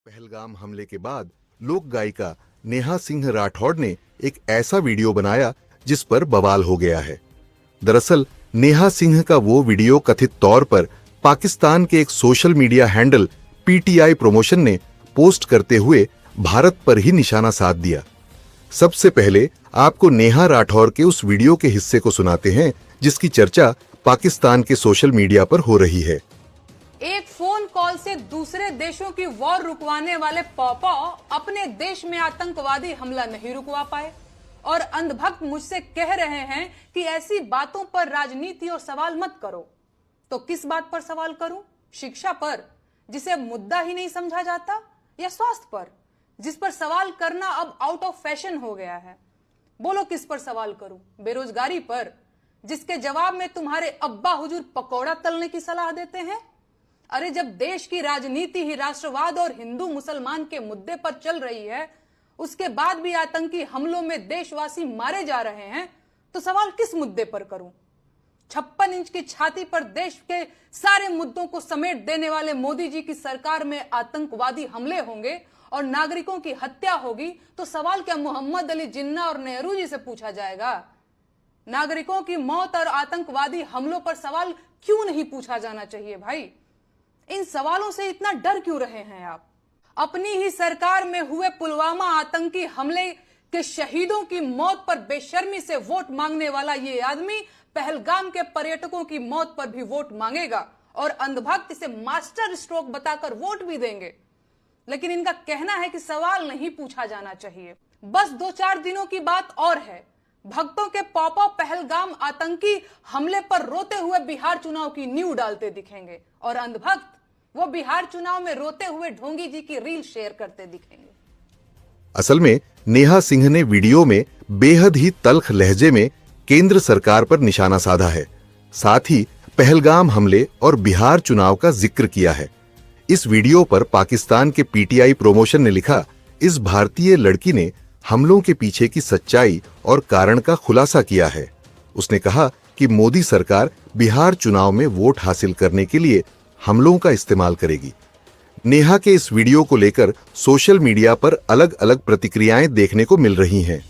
पहलगाम हमले के बाद लोक गायिका नेहा सिंह राठौड़ ने एक ऐसा वीडियो बनाया जिस पर बवाल हो गया है। दरअसल नेहा सिंह का वो वीडियो कथित तौर पर पाकिस्तान के एक social media handle PTI promotion ने पोस्ट करते हुए भारत पर ही निशाना साध दिया। सबसे पहले आपको नेहा राठौर के उस वीडियो के हिस्से को सुनाते हैं जिसकी चर्चा पाकिस्तान के सोशल मीडिया पर हो रही है। एक फोन कॉल से दूसरे देशों की वॉर रुकवाने वाले पॉपा अपने देश में आतंकवादी हमला नहीं रुकवा पाए और अंधभक्त मुझसे कह रहे हैं कि ऐसी बातों पर राजनीति और सवाल मत करो। तो किस बात पर सवाल करूं? शिक्षा पर, जिसे मुद्दा ही नहीं समझा जाता, या स्वास्थ्य पर, जिस पर सवाल करना अब आउट ऑफ फैशन हो गया है? बोलो किस पर सवाल करूं? बेरोजगारी पर, जिसके जवाब में तुम्हारे अब्बा हुजूर पकौड़ा तलने की सलाह देते हैं? अरे जब देश की राजनीति ही राष्ट्रवाद और हिंदू मुसलमान के मुद्दे पर चल रही है, उसके बाद भी आतंकी हमलों में देशवासी मारे जा रहे हैं, तो सवाल किस मुद्दे पर करूं? 56 इंच की छाती पर देश के सारे मुद्दों को समेट देने वाले मोदी जी की सरकार में आतंकवादी हमले होंगे और नागरिकों की हत्या होगी, तो सवाल क्या मोहम्मद अली जिन्ना और नेहरू जी से पूछा जाएगा? नागरिकों की मौत और आतंकवादी हमलों पर सवाल क्यों नहीं पूछा जाना चाहिए भाई? इन सवालों से इतना डर क्यों रहे हैं आप? अपनी ही सरकार में हुए पुलवामा आतंकी हमले के शहीदों की मौत पर बेशर्मी से वोट मांगने वाला ये आदमी पहलगाम के पर्यटकों की मौत पर भी वोट मांगेगा और अंधभक्त इसे मास्टर स्ट्रोक बताकर वोट भी देंगे। लेकिन इनका कहना है कि सवाल नहीं पूछा जाना चाहिए। बस 2-4 दिनों की बात और है, भक्तों के पॉपा पहलगाम आतंकी हमले पर रोते हुए बिहार चुनाव की नींव डालते दिखेंगे और अंधभक्त वो बिहार चुनाव में रोते हुए ढोंगी जी की रील शेयर करते दिखेंगे। असल में नेहा सिंह ने वीडियो में बेहद ही तल्ख लहजे में केंद्र सरकार पर निशाना साधा है। साथ ही पहलगाम हमले और बिहार चुनाव का जिक्र किया है। इस वीडियो पर पाकिस्तान के पीटीआई प्रमोशन ने लिखा, इस भारतीय लड़की ने हमलों के पीछे की सच्चाई और कारण का खुलासा किया है। उसने कहा कि मोदी सरकार बिहार चुनाव में वोट हासिल करने के लिए हमलों का इस्तेमाल करेगी। नेहा के इस वीडियो को लेकर सोशल मीडिया पर अलग अलग प्रतिक्रियाएं देखने को मिल रही हैं।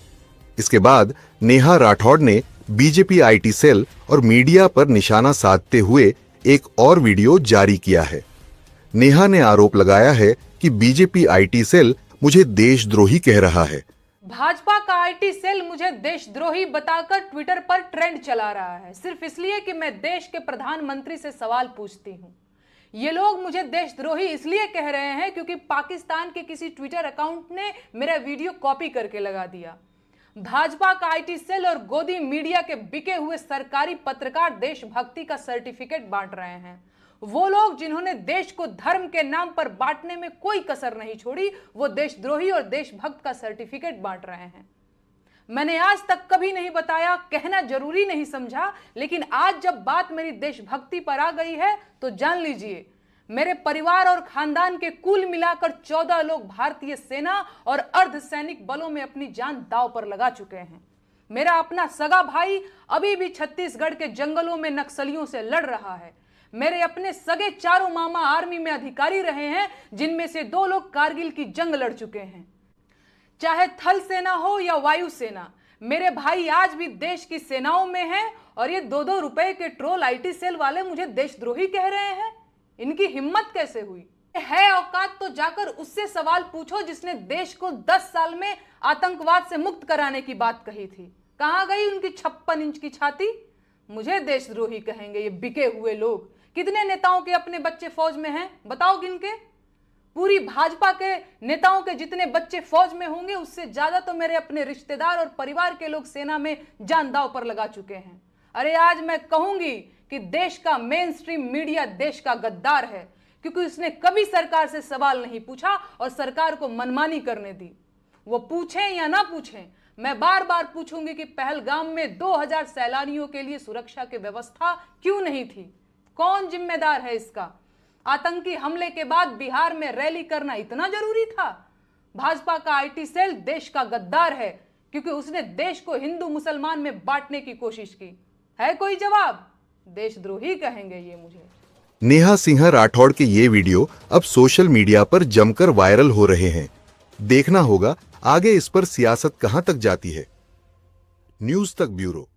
इसके बाद नेहा राठौड़ ने बीजेपी आईटी सेल और मीडिया पर निशाना साधते हुए एक और वीडियो जारी किया है। नेहा ने आरोप लगाया है कि बीजेपी आईटी सेल मुझे देशद्रोही कह रहा है। भाजपा का आईटी सेल मुझे देशद्रोही बताकर ट्विटर पर ट्रेंड चला रहा है, सिर्फ इसलिए कि मैं देश के प्रधानमंत्री से सवाल पूछती हूं। ये लोग मुझे देशद्रोही इसलिए कह रहे हैं क्योंकि पाकिस्तान के किसी ट्विटर अकाउंट ने मेरा वीडियो कॉपी करके लगा दिया। भाजपा का आईटी सेल और गोदी मीडिया के बिके हुए सरकारी पत्रकार देशभक्ति का सर्टिफिकेट बांट रहे हैं। वो लोग जिन्होंने देश को धर्म के नाम पर बांटने में कोई कसर नहीं छोड़ी, वो देशद्रोही और देशभक्त का सर्टिफिकेट बांट रहे हैं। मैंने आज तक कभी नहीं बताया, कहना जरूरी नहीं समझा, लेकिन आज जब बात मेरी देशभक्ति पर आ गई है तो जान लीजिए, मेरे परिवार और खानदान के कुल मिलाकर 14 लोग भारतीय सेना और अर्धसैनिक बलों में अपनी जान दांव पर लगा चुके हैं। मेरा अपना सगा भाई अभी भी छत्तीसगढ़ के जंगलों में नक्सलियों से लड़ रहा है। मेरे अपने सगे चारों मामा आर्मी में अधिकारी रहे हैं, जिनमें से 2 लोग कारगिल की जंग लड़ चुके हैं। चाहे थल सेना हो या वायु सेना, मेरे भाई आज भी देश की सेनाओं में हैं और ये 2-2 रुपए के ट्रोल आईटी सेल वाले मुझे देशद्रोही कह रहे हैं। इनकी हिम्मत कैसे हुई? है औकात तो जाकर उससे सवाल पूछो जिसने देश को 10 साल में आतंकवाद से मुक्त कराने की बात कही थी। कहां गई उनकी 56 इंच की छाती? मुझे देशद्रोही कहेंगे ये बिके हुए लोग। कितने नेताओं के अपने बच्चे फौज में हैं? बताओ गिन के। पूरी भाजपा के नेताओं के जितने बच्चे फौज में होंगे, उससे ज्यादा तो मेरे अपने रिश्तेदार और परिवार के लोग सेना में जान दांव पर लगा चुके हैं। अरे आज मैं कहूंगी कि देश का मेन स्ट्रीम मीडिया देश का गद्दार है, क्योंकि उसने कभी सरकार से सवाल नहीं पूछा और सरकार को मनमानी करने दी। वो पूछें या ना पूछें, मैं बार बार पूछूंगी कि पहलगाम में 2000 सैलानियों के लिए सुरक्षा की व्यवस्था क्यों नहीं थी? कौन जिम्मेदार है इसका? आतंकी हमले के बाद बिहार में रैली करना इतना जरूरी था? भाजपा का आईटी सेल देश का गद्दार है क्योंकि उसने देश को हिंदू मुसलमान में बांटने की कोशिश की। है कोई जवाब? देशद्रोही कहेंगे ये मुझे। नेहा सिंह राठौड़ के ये वीडियो अब सोशल मीडिया पर जमकर वायरल हो रहे हैं। देखना होगा आगे इस पर सियासत कहां तक जाती है। न्यूज तक ब्यूरो।